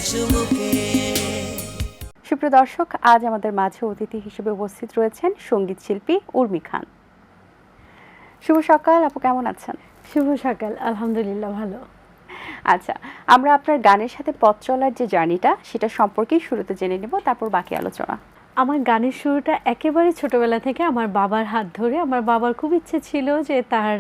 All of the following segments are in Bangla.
চুমুকে। সুপ্রিয় দর্শক, আজ আমাদের মাঝে অতিথি হিসেবে উপস্থিত রয়েছেন সঙ্গীত শিল্পী উর্মি খান। শুভ সকাল আপু, কেমন আছেন? শুভ সকাল, আলহামদুলিল্লাহ ভালো। আচ্ছা, আমরা আপনার গানের সাথে পথ চলার যে জার্নিটা সেটা সম্পর্কেই শুরুতে জেনে নেব, তারপর বাকি আলোচনা। আমার গানের শুরুটা একেবারে ছোটবেলা থেকে আমার বাবার হাত ধরে। আমার বাবার খুব ইচ্ছে ছিল যে তার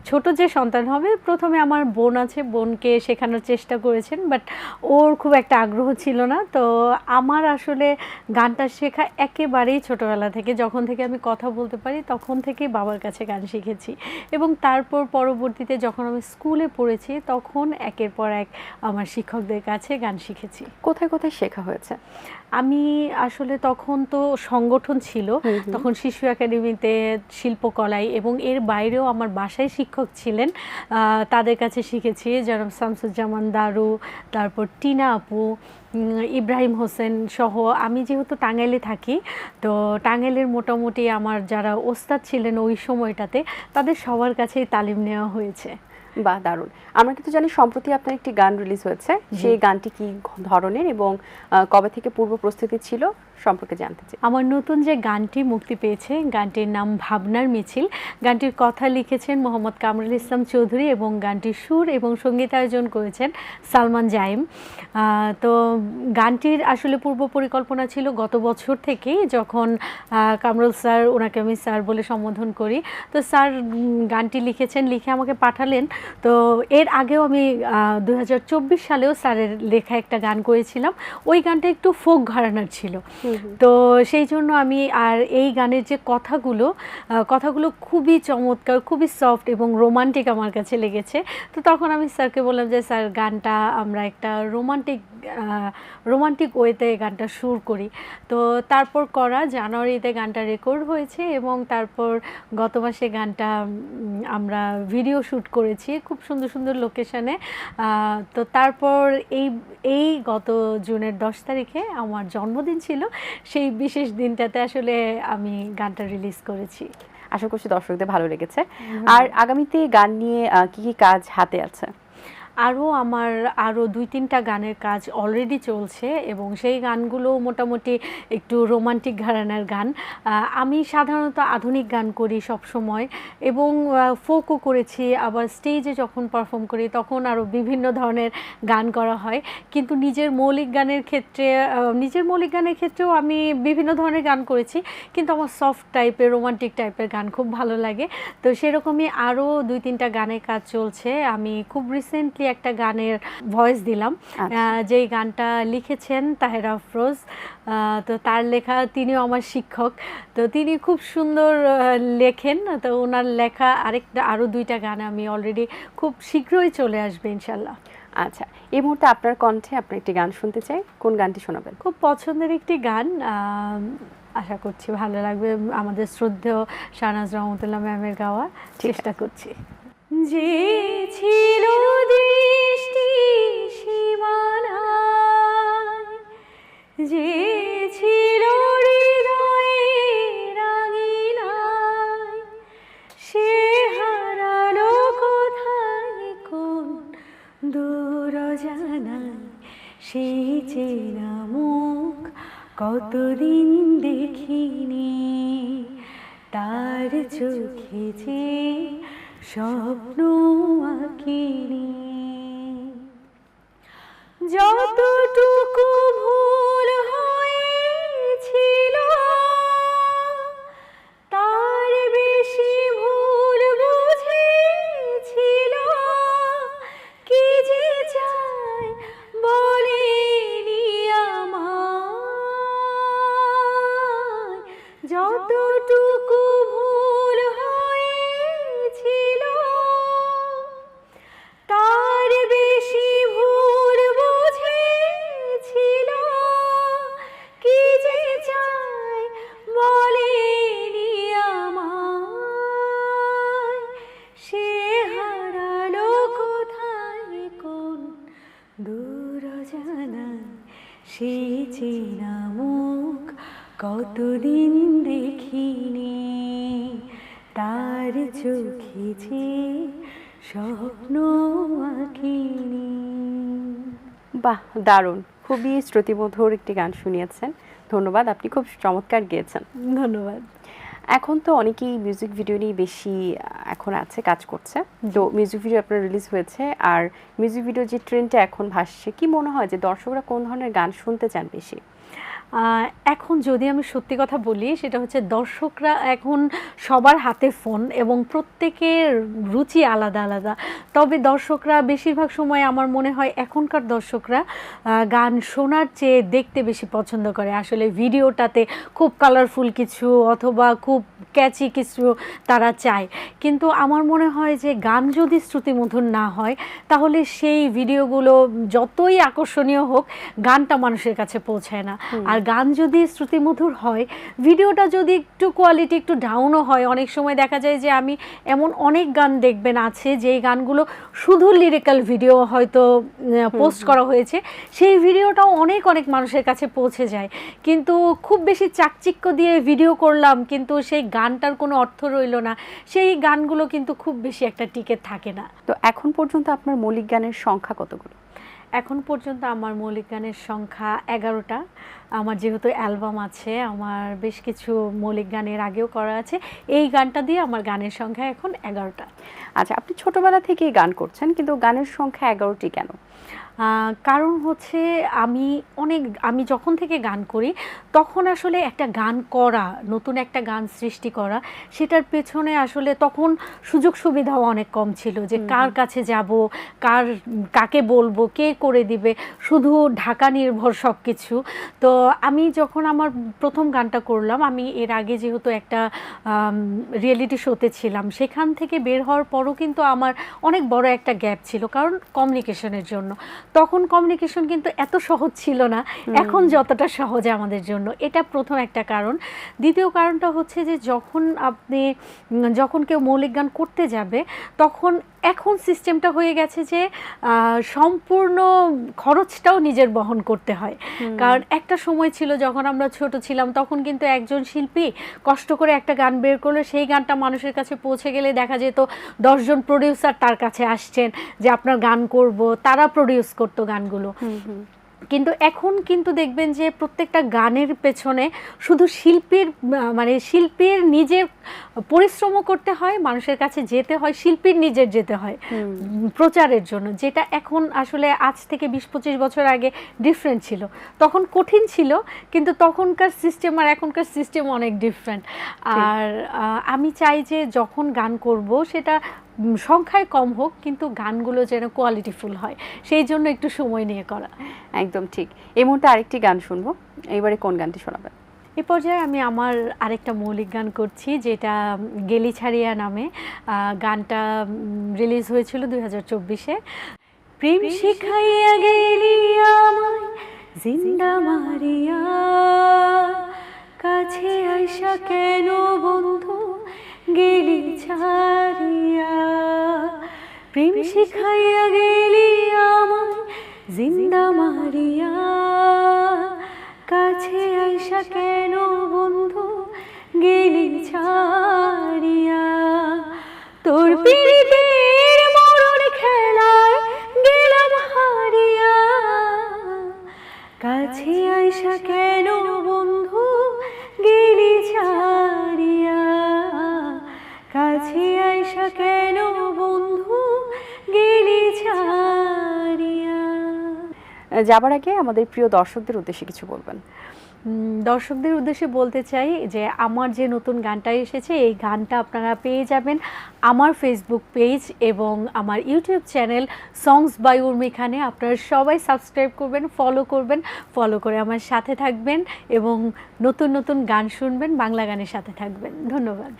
ছোট যে সন্তান হবে, প্রথমে আমার বোন আছে, বোনকে শেখানোর চেষ্টা করেছেন, বাট ওর খুব একটা আগ্রহ ছিল না। তো আমার আসলে গানটা শেখা একেবারেই ছোটবেলা থেকে, যখন থেকে আমি কথা বলতে পারি তখন থেকেই বাবার কাছে গান শিখেছি। এবং তারপর পরবর্তীতে যখন আমি স্কুলে পড়েছি তখন একের পর এক আমার শিক্ষকদের কাছে গান শিখেছি। কোথায় কোথায় শেখা হয়েছে? আমি আসলে তখন তো সংগঠন ছিল, তখন শিশু একাডেমিতে, শিল্পকলায়, এবং এর বাইরেও আমার বাসায় শিক্ষক ছিলেন, তাদের কাছে শিখেছি, যেমন শামসুজ্জামান দারু, তারপর টিনা আপু, ইব্রাহিম হোসেন সহ। আমি যেহেতু টাঙ্গাইলে থাকি, তো টাঙ্গাইলের মোটামুটি আমার যারা ওস্তাদ ছিলেন ওই সময়টাতে, তাদের সবার কাছেই তালিম নেওয়া হয়েছে। বাহ, দারুণ। আমরা কিন্তু জানি সম্প্রতি আপনার একটি গান রিলিজ হয়েছে, সেই গানটি কি ধরনের এবং কবে থেকে পূর্ব প্রস্তুতি ছিল সম্পর্কে জানতে চাই। আমার নতুন যে গানটি মুক্তি পেয়েছে, গানটির নাম ভাবনার মিছিল। গানটির কথা লিখেছেন মোহাম্মদ কামরুল ইসলাম চৌধুরী এবং গানটির সুর এবং সঙ্গীতায়োজন করেছেন সালমান জাইম। তো গানটির আসলে পূর্ব পরিকল্পনা ছিল গত বছর থেকেই, যখন কামরুল স্যার, ওনাকে আমি স্যার বলে সম্বোধন করি, তো স্যার গানটি লিখেছেন, লিখে আমাকে পাঠালেন। তো এর আগেও আমি 2024 সালেও স্যারের লেখা একটা গান করেছিলাম, ওই গানটা একটু ফোক ঘরানার ছিল। তো সেই জন্য আমি, আর এই গানের যে কথাগুলো খুবই চমৎকার, খুবই সফট এবং রোমান্টিক আমার কাছে লেগেছে। তো তখন আমি স্যারকে বললাম যে স্যার, গানটা আমরা একটা রোমান্টিক ওয়েতে গানটা সুর করি। তো তারপর জানুয়ারিতে গানটা রেকর্ড হয়েছে এবং তারপর গত মাসে গানটা আমরা ভিডিও শ্যুট করেছি খুব সুন্দর সুন্দর লোকেশনে। তো তারপর এই গত জুনের 10 তারিখে আমার জন্মদিন ছিল, সেই বিশেষ দিনটাতে আসলে আমি গানটা রিলিজ করেছি। আশা করছি দর্শকদের ভালো লেগেছে। আর আগামীতে গান নিয়ে কি কি কাজ হাতে আছে? আমার আরও 2-3টা গানের কাজ অলরেডি চলছে এবং সেই গানগুলো মোটামুটি একটু রোমান্টিক ঘরানার গান। আমি সাধারণত আধুনিক গান করি সব সময় এবং ফোকও করেছি, আবার স্টেজে যখন পারফর্ম করি তখন আরও বিভিন্ন ধরনের গান করা হয়। কিন্তু নিজের মৌলিক গানের ক্ষেত্রেও আমি বিভিন্ন ধরনের গান করেছি, কিন্তু আমার সফট টাইপের, রোমান্টিক টাইপের গান খুব ভালো লাগে। তো সেরকমই আরও 2-3টা গানের কাজ চলছে। আমি খুব রিসেন্টলি একটা গানের ভয়েস দিলাম, যেই গানটা লিখেছেন তাহের আফরোজ। তো তার লেখা, তিনিও আমার শিক্ষক, তো তিনি খুব সুন্দর লেখেন। তো ওনার লেখা আরও 2টা গান আমি অলরেডি খুব শীঘ্রই চলে আসবে ইনশাল্লাহ। আচ্ছা, এই মুহূর্তে আপনার কণ্ঠে আপনার একটি গান শুনতে চাই, কোন গানটি শোনাবেন? খুব পছন্দের একটি গান, আশা করছি ভালো লাগবে, আমাদের শ্রদ্ধেয় শাহনাজ রহমতুল্লাহ ম্যামের গাওয়া, চেষ্টা করছি। যে ছিল দৃষ্টি সীমানায়, যে ছিল হৃদয়ে রাঙিনায়, সে হারালো কোথায় কোন দূর জানায়, সেই চেনা মুখ কতদিন দেখিনি, তার চোখে যে স্বপ্ন আঁকিনি, যতটুকু ভুল হয়েছিল তার বেশি ভুল বুঝেছিল, কি যে চায় বলেনি আমায়, যতটুকু ভুল হয়েছিল তার বেশি ভুল বুঝেছিল, কি যে চায় বলেনি আমায়, সে হারালো কোথায় কোন দূর জানায়, সেই চেনা মুখ কতদিন দেখিনি, তার চোখে যে স্বপ্ন আঁকিনি। বাহ, দারুণ! খুবই শ্রুতিমধুর একটি গান শুনিয়েছেন। ধন্যবাদ, আপনি খুব চমৎকার গেয়েছেন। ধন্যবাদ। এখন তো অনেকেই মিউজিক ভিডিও নিয়ে বেশি এখন আছে, কাজ করছে। তো মিউজিক ভিডিও আপনার রিলিজ হয়েছে, আর মিউজিক ভিডিও যে ট্রেন্ডটা এখন ভাসছে, কি মনে হয় যে দর্শকরা কোন ধরনের গান শুনতে চান বেশি? এখন যদি আমি সত্যি কথা বলি, সেটা হচ্ছে দর্শকরা এখন সবার হাতে ফোন এবং প্রত্যেকের রুচি আলাদা আলাদা। তবে দর্শকরা বেশিরভাগ সময় আমার মনে হয় এখনকার দর্শকরা গান শোনার চেয়ে দেখতে বেশি পছন্দ করে। আসলে ভিডিওটাতে খুব কালারফুল কিছু অথবা খুব ক্যাচি কিছু তারা চায়, কিন্তু আমার মনে হয় যে গান যদি শ্রুতিমধুর না হয় তাহলে সেই ভিডিওগুলো যতই আকর্ষণীয় হোক, গানটা মানুষের কাছে পৌঁছায় না। আর গান যদি শ্রুতিমধুর হয়, ভিডিওটা যদি একটু কোয়ালিটি একটু ডাউনও হয়, অনেক সময় দেখা যায় যে আমি এমন অনেক গান দেখবেন আছে যেই গানগুলো শুধু লিরিক্যাল ভিডিও হয়তো পোস্ট করা হয়েছে, সেই ভিডিওটাও অনেক অনেক মানুষের কাছে পৌঁছে যায়, কিন্তু খুব বেশি চাকচিক্য দিয়ে ভিডিও করলাম কিন্তু সেই গানটার কোনো অর্থ রইল না, সেই গানগুলো কিন্তু খুব বেশি একটা টিকে থাকে না। তো এখন পর্যন্ত আপনার মৌলিক গানের সংখ্যা কতগুলো? এখন পর্যন্ত আমার মৌলিক গানের সংখ্যা 11টা। আমার যেহেতু অ্যালবাম আছে, আমার বেশ কিছু মৌলিক গানের আগেও করা আছে, এই গানটা দিয়ে আমার গানের সংখ্যা এখন 11টা। আচ্ছা, আপনি ছোটবেলা থেকেই গান করছেন, কিন্তু গানের সংখ্যা 11টি কেন? কারণ হচ্ছে আমি যখন থেকে গান করি তখন আসলে একটা গান করা, নতুন একটা গান সৃষ্টি করা, সেটার পেছনে আসলে তখন সুযোগ সুবিধাও অনেক কম ছিল, যে কার কাছে যাব, কাকে বলবো, কে করে দিবে, শুধু ঢাকা নির্ভর সব কিছু। তো আমি যখন আমার প্রথম গানটা করলাম, আমি এর আগে যেহেতু একটা রিয়েলিটি শোতে ছিলাম, সেখান থেকে বের হওয়ার পরও কিন্তু আমার অনেক বড় একটা গ্যাপ ছিল, কারণ কমিউনিকেশনের জন্য। তখন কমিউনিকেশন কিন্তু এত সহজ ছিল না এখন যতটা সহজ আমাদের জন্য, এটা প্রথম একটা কারণ। দ্বিতীয় কারণটা হচ্ছে যে যখন কেউ মৌলিক গান করতে যাবে, তখন এখন সিস্টেমটা হয়ে গেছে যে সম্পূর্ণ খরচটাও নিজের বহন করতে হয়। কারণ একটা সময় ছিল যখন আমরা ছোট ছিলাম, তখন কিন্তু একজন শিল্পী কষ্ট করে একটা গান বের করলে সেই গানটা মানুষের কাছে পৌঁছে গেলে দেখা যেত 10 জন প্রডিউসার তার কাছে আসছেন যে আপনার গান করব, তারা প্রডিউস করতো গানগুলো। কিন্তু এখন কিন্তু দেখবেন যে প্রত্যেকটা গানের পেছনে শুধু শিল্পীর নিজের পরিশ্রমও করতে হয়, মানুষের কাছে যেতে হয়, শিল্পীর নিজের যেতে হয় প্রচারের জন্য, যেটা এখন আসলে আজ থেকে 20-25 বছর আগে ডিফারেন্ট ছিল। তখন কঠিন ছিল, কিন্তু তখনকার সিস্টেম আর এখনকার সিস্টেম অনেক ডিফারেন্ট। আর আমি চাই যে যখন গান করব সেটা সংখ্যায় কম হোক, কিন্তু গানগুলো যেন কোয়ালিটিফুল হয়, সেই জন্য একটু সময় নিয়ে করা। একদম ঠিক। এই মুহূর্তে আরেকটি গান শুনবো, এবারে কোন গানটি শোনাবেন? এ পর্যায়ে আমি আমার আরেকটা মৌলিক গান করছি, যেটা গেলি ছাড়িয়া নামে। গানটা রিলিজ হয়েছিল 2024-এ। প্রেম শিখাইয়া গেলি আমায় জিন্দা মারিয়া, কাছে আইসা কেন বন্ধু গেলি ছাড়িয়া। প্রেম শিখাইয়া গেলি আমায় জিন্দা মারিয়া, কাছে আইসা কেন বন্ধু গেলি ছাড়িয়া। তোর পিরিতের মরণ খেলায় গেলাম হারিয়া, কাছে আইসা কেন বন্ধু গেলি ছাড়িয়া, কাছে আইসা কেন বন্ধু গেলি ছাড়িয়া। যাবার আগে আমাদের প্রিয় দর্শকদের উদ্দেশ্যে কিছু বলবেন? দর্শকদের উদ্দেশ্যে বলতে চাই যে আমার যে নতুন গানটা এসেছে, এই গানটা আপনারা পেয়ে যাবেন আমার ফেসবুক পেজ এবং আমার YouTube channel songs by Urmi খানে। আপনারা সবাই সাবস্ক্রাইব করবেন, ফলো করে আমার সাথে থাকবেন এবং নতুন নতুন গান শুনবেন, বাংলা গানের সাথে থাকবেন। ধন্যবাদ।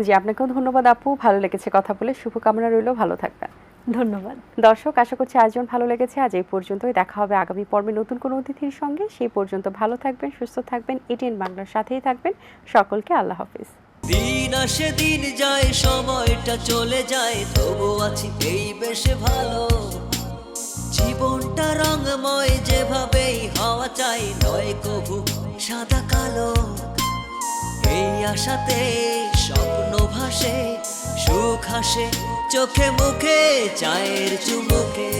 জি, আপনাকেও ধন্যবাদ আপু, ভালো লেগেছে কথা বলে। শুভকামনা রইল, ভালো থাকবেন। ধন্যবাদ। দর্শক, আশা করছি আয়োজন ভালো লেগেছে। আজ এই পর্যন্তই, দেখা হবে আগামী পর্বে নতুন কোনো অতিথির সঙ্গে। সেই পর্যন্ত ভালো থাকবেন, সুস্থ থাকবেন, এটিএন বাংলার সাথেই থাকবেন। সকলকে আল্লাহ হাফেজ। দিন আসে দিন যায়, সময়টা চলে যায়, তবু আছি এই বেশ ভালো। জীবনটা রঙময়, যেভাবেই হওয়া চাই, নয় কভু সাদা কালো। এই আশাতে স্বপ্ন ভাসে, সুখ হাসে চোখে মুখে, চায়ের চুমুকে।